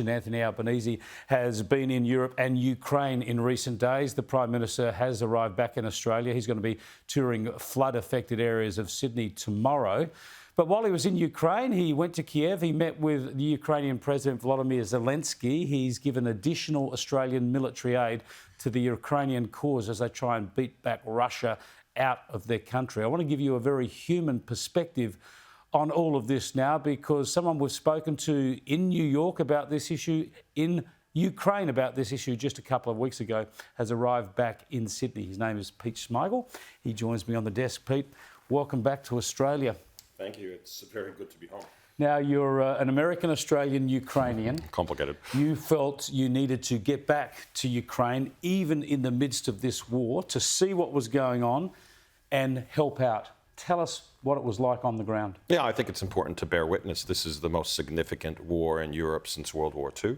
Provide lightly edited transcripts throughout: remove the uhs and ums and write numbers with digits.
Anthony Albanese has been in Europe and Ukraine in recent days. The Prime Minister has arrived back in Australia. He's going to be touring flood-affected areas of Sydney tomorrow. But while he was in Ukraine, he went to Kyiv. He met with the Ukrainian President Volodymyr Zelensky. He's given additional Australian military aid to the Ukrainian cause as they try and beat back Russia out of their country. I want to give you a very human perspective on all of this now, because someone we've spoken to in New York about this issue, in Ukraine about this issue just a couple of weeks ago, has arrived back in Sydney. His name is Pete Shmigel. He joins me on the desk. Pete, welcome back to Australia. Thank you. It's very good to be home. Now, you're an American-Australian Ukrainian. Complicated. You felt you needed to get back to Ukraine, even in the midst of this war, to see what was going on and help out. Tell us what it was like on the ground. Yeah, I think it's important to bear witness. This is the most significant war in Europe since World War II.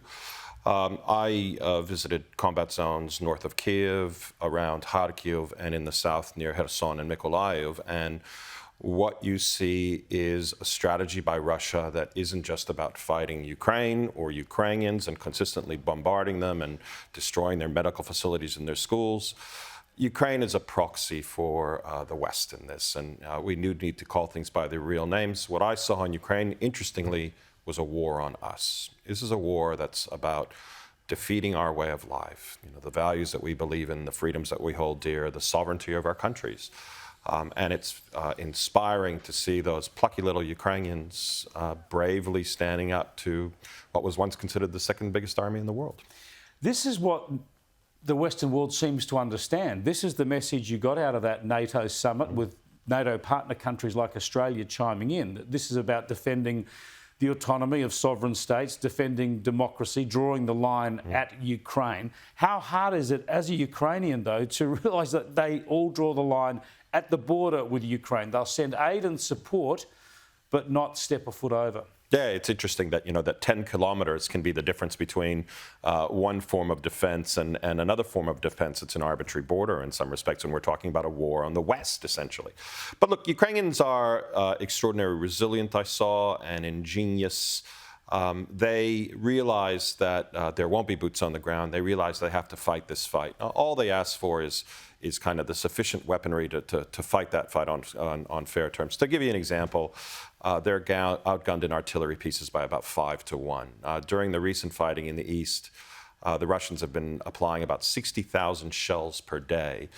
I visited combat zones north of Kyiv, around Kharkiv, and in the south near Kherson and Mykolaiv. And what you see is a strategy by Russia that isn't just about fighting Ukraine or Ukrainians and consistently bombarding them and destroying their medical facilities and their schools. Ukraine is a proxy for the West in this, and we do need to call things by their real names. What I saw in Ukraine, interestingly, was a war on us. This is a war that's about defeating our way of life, the values that we believe in, the freedoms that we hold dear, the sovereignty of our countries. And it's inspiring to see those plucky little Ukrainians bravely standing up to what was once considered the second biggest army in the world. This is what the Western world seems to understand. This is the message you got out of that NATO summit, with NATO partner countries like Australia chiming in. This is about defending the autonomy of sovereign states, defending democracy, drawing the line at Ukraine. How hard is it as a Ukrainian, though, to realise that they all draw the line at the border with Ukraine? They'll send aid and support, but not step a foot over. Yeah, it's interesting that, that 10 kilometers can be the difference between one form of defense and another form of defense. It's an arbitrary border in some respects when we're talking about a war on the West, essentially. But look, Ukrainians are extraordinarily resilient, I saw, and ingenious. They realize that there won't be boots on the ground. They realize they have to fight this fight. All they ask for is kind of the sufficient weaponry to fight that fight on fair terms. To give you an example, they're outgunned in artillery pieces by about 5 to 1. During the recent fighting in the east, the Russians have been applying about 60,000 shells per day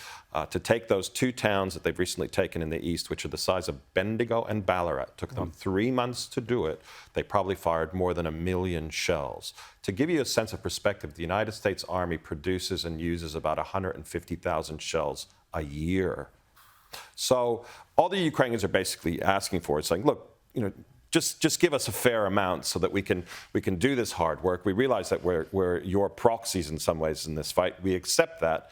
to take those two towns that they've recently taken in the east, which are the size of Bendigo and Ballarat. It took them 3 months to do it. They probably fired more than 1 million shells. To give you a sense of perspective, the United States Army produces and uses about 150,000 shells a year. So all the Ukrainians are basically asking for is saying, look, just give us a fair amount so that we can do this hard work. We realize that we're your proxies in some ways in this fight. We accept that.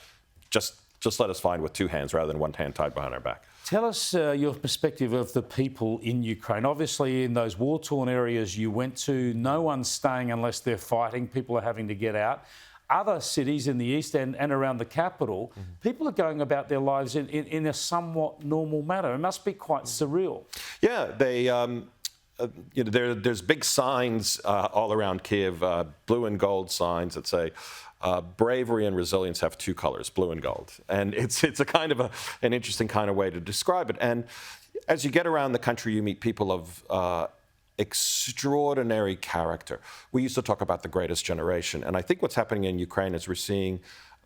Just let us fight with two hands rather than one hand tied behind our back. Tell us your perspective of the people in Ukraine. Obviously, in those war-torn areas you went to, no one's staying unless they're fighting. People are having to get out. Other cities in the east and around the capital, people are going about their lives in a somewhat normal manner. It must be quite surreal. Yeah, they... there's big signs all around Kyiv, blue and gold signs that say bravery and resilience have two colors, blue and gold. And it's a kind of an interesting kind of way to describe it. And as you get around the country, you meet people of extraordinary character. We used to talk about the greatest generation. And I think what's happening in Ukraine is we're seeing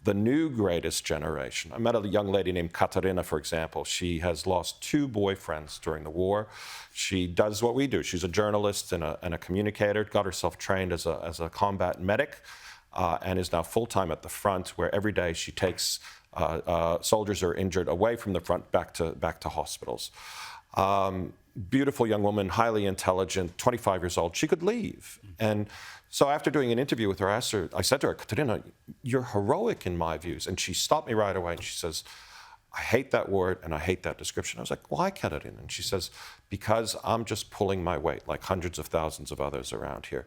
the new greatest generation. I met a young lady named Katerina, for example. She has lost 2 boyfriends during the war. She does what we do. She's a journalist and a communicator, got herself trained as a combat medic, and is now full-time at the front, where every day she takes soldiers who are injured away from the front back to hospitals. Beautiful young woman, highly intelligent, 25 years old. She could leave. And so after doing an interview with her, I said to her, Katerina, you're heroic in my views. And she stopped me right away and she says, I hate that word and I hate that description. I was like, why, Katerina? And she says, because I'm just pulling my weight like hundreds of thousands of others around here.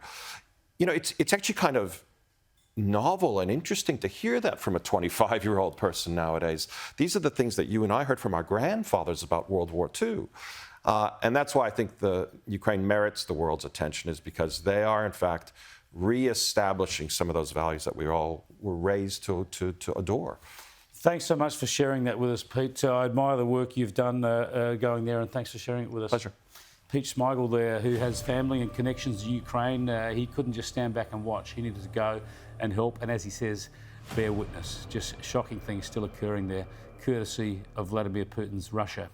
It's actually kind of novel and interesting to hear that from a 25-year-old person nowadays. These are the things that you and I heard from our grandfathers about World War II. And that's why I think Ukraine merits the world's attention, is because they are, in fact, re-establishing some of those values that we all were raised to adore. Thanks so much for sharing that with us, Pete. I admire the work you've done going there, and thanks for sharing it with us. Pleasure. Pete Shmigel there, who has family and connections to Ukraine. He couldn't just stand back and watch. He needed to go and help, and as he says, bear witness. Just shocking things still occurring there, courtesy of Vladimir Putin's Russia.